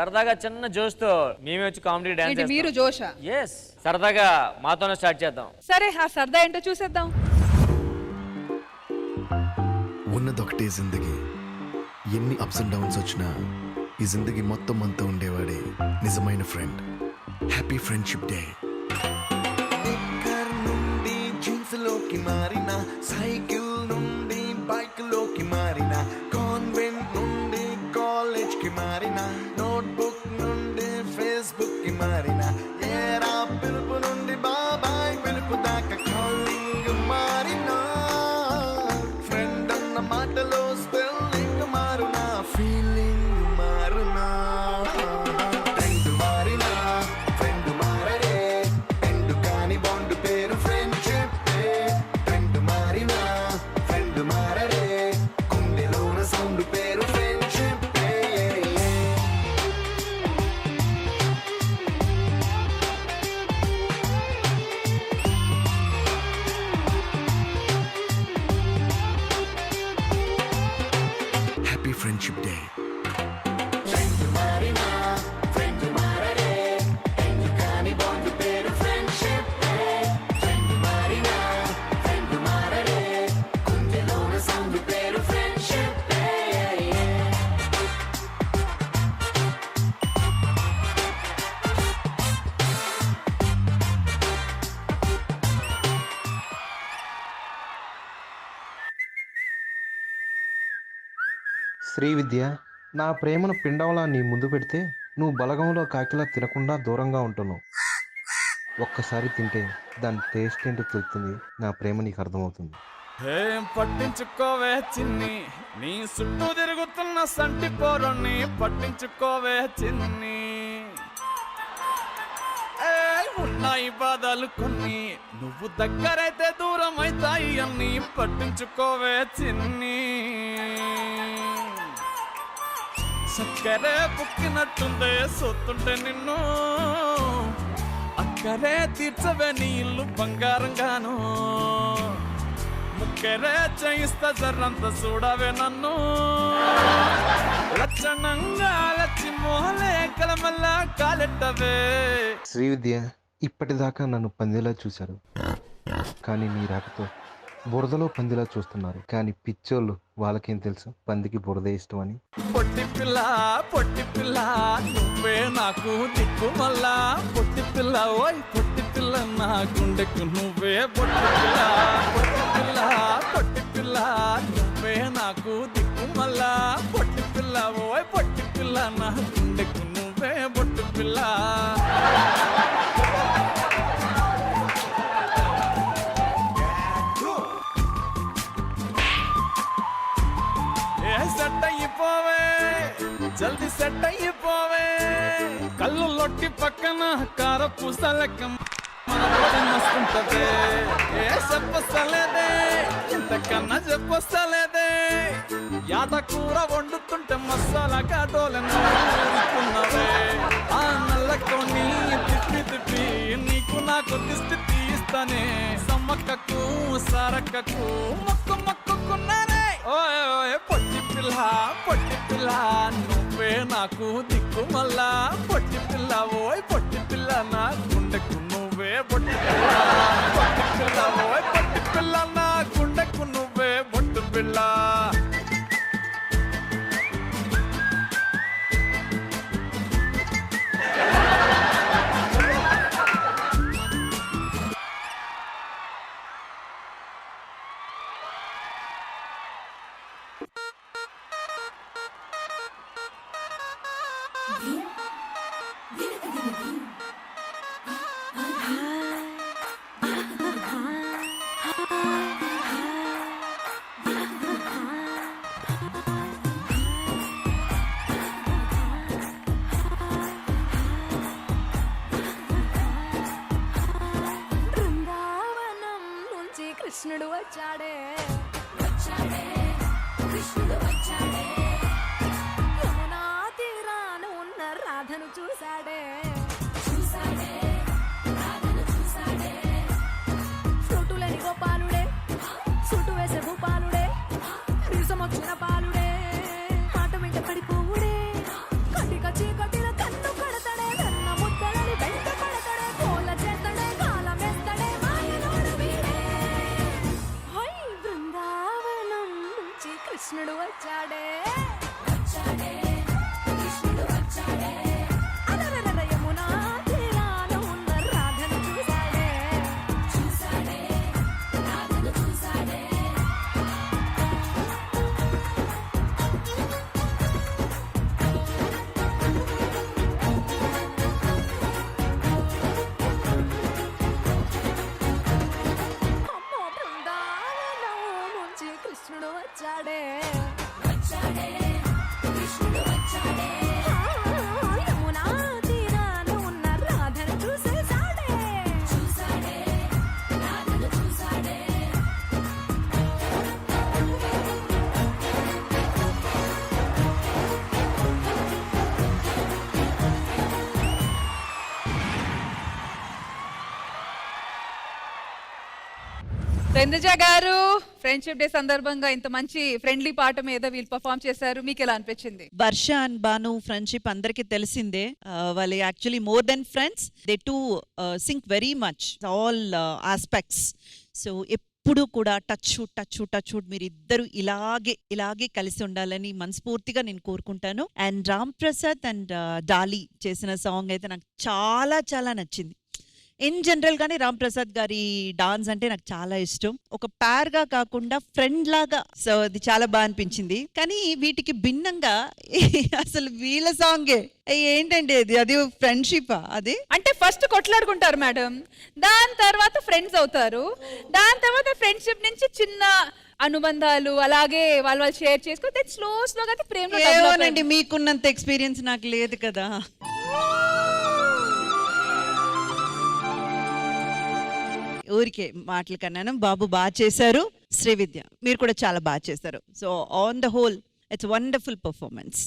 సరదాగా చిన్న జోష్తో మేమే వచ్చి కామెడీ డాన్స్ మీరు జోషా? ఎస్, సరదాగా మాతోనే స్టార్ట్ చేద్దాం. సరే, ఆ సరదా ఏంటో చూసేద్దాం. ఉన్నదొకటే జిందగీ, ఎన్ని అప్స్ అండ్ డౌన్స్ వచ్చినా ఈ జిందగీ మొత్తం అంతా ఉండేవాడే నిజమైన ఫ్రెండ్. Happy friendship day. నుండి జీన్స్ లోకి మారిన, సైకిల్ నుండి బైక్ లోకి మారిన, కాన్వెంట్ నుండి కాలేజ్ కి మారిన, నోట్బుక్ నుండి ఫేస్బుక్ కి మారిన, ఏరా పిలుపు నుండి బాబాయ్ పిలుపు దాకా కాలింగ్ మారిన, ఫ్రెండ్ అన్న మాటలో స్పెల్లింగ్ మారునా, ఫీలింగ్ మారునా, ఫ్రెండ్ మారినా ఫ్రెండ్ మారడే, ఎండు కాని బాండ్ పేరు ఫ్రెండ్షిప్. ఫ్రెండ్ మారినా ఫ్రెండ్ మారడే, గుండెలోన సౌండ్ పేరు friendship. Happy friendship day. Friend మారినా ఫ్రెండ్ మారడే, ఎండు కాని బాండ్ పేరు ఫ్రెండ్షిప్. ఫ్రెండ్ మారినా ఫ్రెండ్ మారడే, గుండెలోన సౌండ్ పేరు ఫ్రెండ్షిప్. శ్రీవిద్య, నా ప్రేమను పిండంలా నీ ముందు పెడితే నువ్వు బలగంలో కాకిలా తినకుండా దూరంగా ఉంటున్నావు. ఒక్కసారి తింటే దాని టేస్ట్ ఏంటో తెలుస్తుంది. నా ప్రేమ నీకు అర్థమవుతుంది. ఏం పట్టించుకోవే చిన్ని, నీ చుట్టూ తిరుగుతున్న సంటి పోరుని పట్టించుకోవే చిన్ని. ఉన్నాయి బాధలు కొన్ని, నువ్వు దగ్గరైతే దూరం అవుతాయి అన్ని పట్టించుకోవే చిన్ని. చక్కరే పుక్కినట్టుందే సొత్తుంటే నిన్ను, అక్కరే తీర్చవే నీ ఇల్లు బంగారంగాను, ముక్కరే చేయిస్తా జర్రంత చూడవే నన్ను, లక్షణంగా లచ్చి మోహలే కలమల్లా కాలెట్టవే. శ్రీవిద్య, ఇప్పటిదాకా నన్ను పందిలా చూశారు, కానీ నీ రాకతో బురదలో పందిలా చూస్తున్నారు. కానీ పిచ్చోళ్ళు, వాళ్ళకేం తెలుసు పందికి బురద ఇష్టం అని. పొట్టి పిల్ల నువ్వే నాకు దిక్కు మళ్ళా, పొట్టి పిల్ల ఓయ్ పొట్టి పిల్ల నా గుండెకు నువ్వే. పొట్టి పిల్ల నువ్వే నాకు దిక్కు మళ్ళా, పొట్టి పిల్ల ఓయ్ పొట్టి పిల్ల నా గుండెకు నువ్వే. పొట్టి పిల్ల సెట్ అయిపోవే, జల్దీ సెట్ అయిపోవే, కళ్ళు లొట్టి పక్కన కారపూసలెక్క మస్తుంటదే. ఏ చెప్పలేదే ఇంతకన్నా చెప్పలేదే, యాట కూర వండుతుంటే మసాలా కాటోలెన్నవే. ఆ నల్లకొని తిప్పి నీకు నాకు దిష్టి తీస్తానే, సమ్మక్కకు సారక్కకు మొక్కుకున్నానే. ఓయ్ ఓయ్ పొట్టి పిల్ల నువ్వే నాకు దిక్కు మళ్ళా, పొట్టి పిల్ల ఓయ్ పొట్టి పిల్ల నా గుండెకు నువ్వే. పొట్టి పిల్ల ఓయ్ పొట్టి పిల్ల నా గుండెకు నువ్వే. పొట్టు పిల్ల కృష్ణుడు వచ్చాడే, యమునా తీరాన ఉన్న రాధను చూశాడే, ఫ్రూటులని గోపాలుడే, సూటు వేసే భూపాలుడే, రీసమొచ్చిన పాలుడే, మాట వెంట పడిపోవుడే, కటిక చీకటిల ఇంద్రజ గారు ఫ్రెండ్షిప్ డే సందర్భంగా ఇంత మంచి ఫ్రెండ్లీ పాట మీద వీళ్ళు పర్ఫామ్ చేశారు, మీకు ఎలా అనిపించింది? వర్ష అండ్ బాను ఫ్రెండ్షిప్ అందరికీ తెలిసిందే. వాళ్ళు actually more than friends, they too sync very much all aspects. So ఎప్పుడు కూడా టచ్ మీరు ఇద్దరు ఇలాగే కలిసి ఉండాలని మనస్ఫూర్తిగా నేను కోరుకుంటాను. And Ram Prasad and Dolly చేసిన సాంగ్ అయితే నాకు చాలా నచ్చింది. ఇన్ జనరల్ గానే రామ్ ప్రసాద్ గారి డాన్స్ అంటే నాకు చాలా ఇష్టం. ఒక పేర్ గా కాకుండా ఫ్రెండ్ లాగా, సో అది చాలా బాగా అనిపించింది. కానీ వీటికి భిన్నంగా అసలు వీళ్ళ సాంగే ఏంటంటే అది ఫ్రెండ్షిప్. అది అంటే ఫస్ట్ కొట్లాడుకుంటారు మేడం, దాని తర్వాత ఫ్రెండ్స్ అవుతారు, దాని తర్వాత ఫ్రెండ్షిప్ నుంచి చిన్న అనుబంధాలు అలాగే వాళ్ళు షేర్ చేసుకుని స్లోగా ప్రేమ. ఏమోనండి, మీకున్నంత ఎక్స్పీరియన్స్ నాకు లేదు కదా. ఊరికే మాటలు కన్నాను. బాబు బాగా చేశారు, శ్రీవిద్య మీరు కూడా చాలా బాగా చేశారు. So on the whole it's wonderful performance.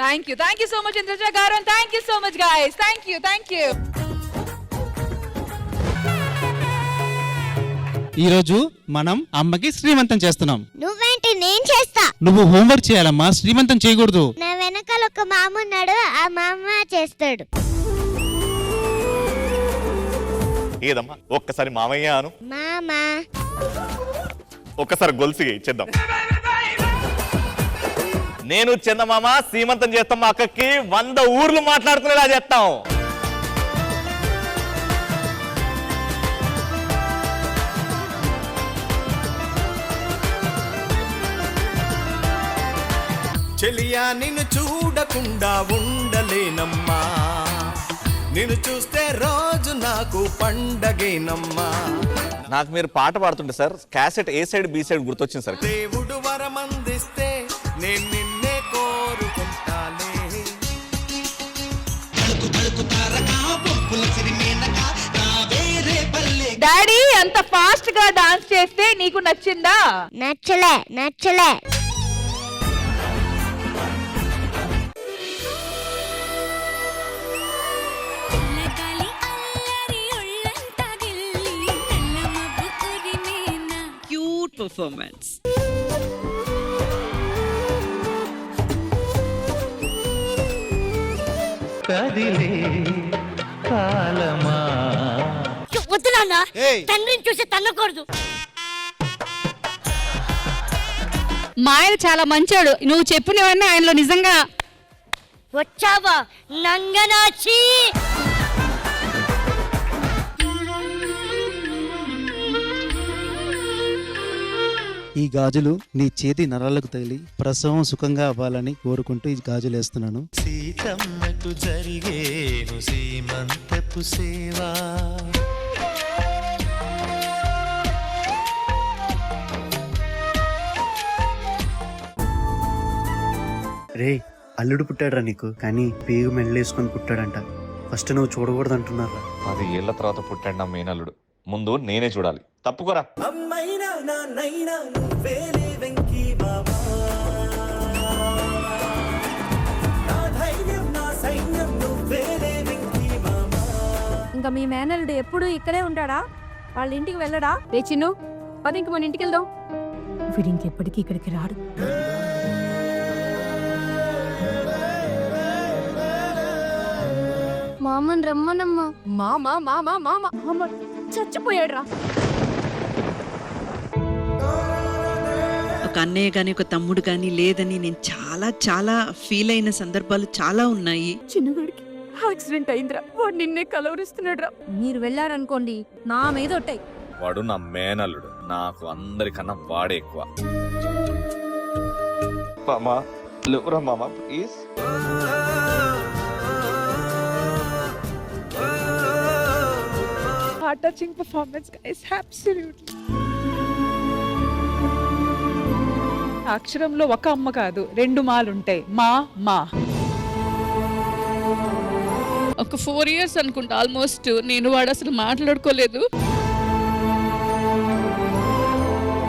Thank you so much Indraja గారు, thank you so much guys. Thank you. ఈ రోజు మనం అమ్మకి శ్రీమంతం చేస్తున్నాం. నువ్వేంటి నేను చేస్తా. నువ్వు హోంవర్క్ చేయాలమ్మా, శ్రీమంతం చేయకూడదు. నా వెనకాల ఒక మామ ఉన్నాడు, ఆ మామ చేస్తాడు. ఏదమ్మా ఒక్కసారి మామయ్య అను. మామా ఒక్కసారి గొలుసు ఇచ్చేద్దాం. నేను చందమామ సీమంతం చేస్తాం, మా అక్కకి 100 ఊర్లు మాట్లాడుకునేలా చేస్తాం. చెలియా నిన్ను చూడకుండా ఉండలేనమ్మా, నిన్ను చూస్తే రోజు నాకు పండగేనమ్మా. నాకు మీరు పాట పాడుతుంటే సార్ క్యాసెట్ ఏ సైడ్ బి సైడ్ గుర్తొచ్చింది సార్. దేవుడు వరమందిస్తే నేను నిన్నే కోరుకుంటానే. డాడీ అంత ఫాస్ట్ గా డాన్స్ చేస్తే నీకు నచ్చిందా? నచ్చలే. Cute performance. వద్దు నాన్న, తండ్రిని చూసి తన్నకూడదు. మా ఆయన చాలా మంచోడు, నువ్వు చెప్పినవన్నీ ఆయనలో నిజంగా. వచ్చావా నంగనాచి? ఈ గాజులు నీ చేతి నరాలకు తగిలి ప్రసవం సుఖంగా అవ్వాలని కోరుకుంటూ ఈ గాజులు వేస్తున్నాను. సీతమ్మకు జరిగేను సీమంతపు సేవా. రే అల్లుడు పుట్టాడురా నీకు, కానీ పేగు మెళ్ళేసుకొని పుట్టాడంట. ఫస్ట్ నువ్వు చూడకూడదు అంటున్నారా? 10 ఏళ్ల తర్వాత పుట్టాడు నా మేనల్లుడు, ముందు నేనే చూడాలి. తప్పుకోరా. అమ్మైనా నాన్నైనా నువ్వేలే వెంకీ బాబా, నా ధైర్యం నా సైన్యం నువ్వేలే వెంకీ బాబా. ఇంకా మీ మేనల్లుడు ఎప్పుడు ఇక్కడే ఉంటాడా? వాళ్ళ ఇంటికి వెళ్ళడా? రే చిన్ను, పది ఇంక మన ఇంటికి వెళ్దాం. వీడు ఇంకెప్పటికీ ఇక్కడికి రాడు. మామని రమ్మనమ్మా. మామ చచ్చిపోయాడు రా. ఒక అన్నయ్య కానీ ఒక తమ్ముడు కానీ లేదని నేను చాలా ఫీల్ అయిన సందర్భాలు చాలా ఉన్నాయి. చిన్నగాడికి యాక్సిడెంట్ అయిందిరా, వాడు నిన్నే కలవరిస్తున్నాడు రా. మీరు వెళ్ళారనుకోండి నా మీద ఒట్టాయి. వాడు నా మేనల్లుడు, నాకు అందరికన్నా వాడే ఎక్కువ. మామా లేవురా మామా please. Heart touching performance guys, absolutely. అక్షరంలో ఒక అమ్మ కాదు, 2 మాలు ఉంటాయి. మా ఒక 4 years అనుకుంటా ఆల్మోస్ట్ నేను వాడు అసలు మాట్లాడుకోలేదు.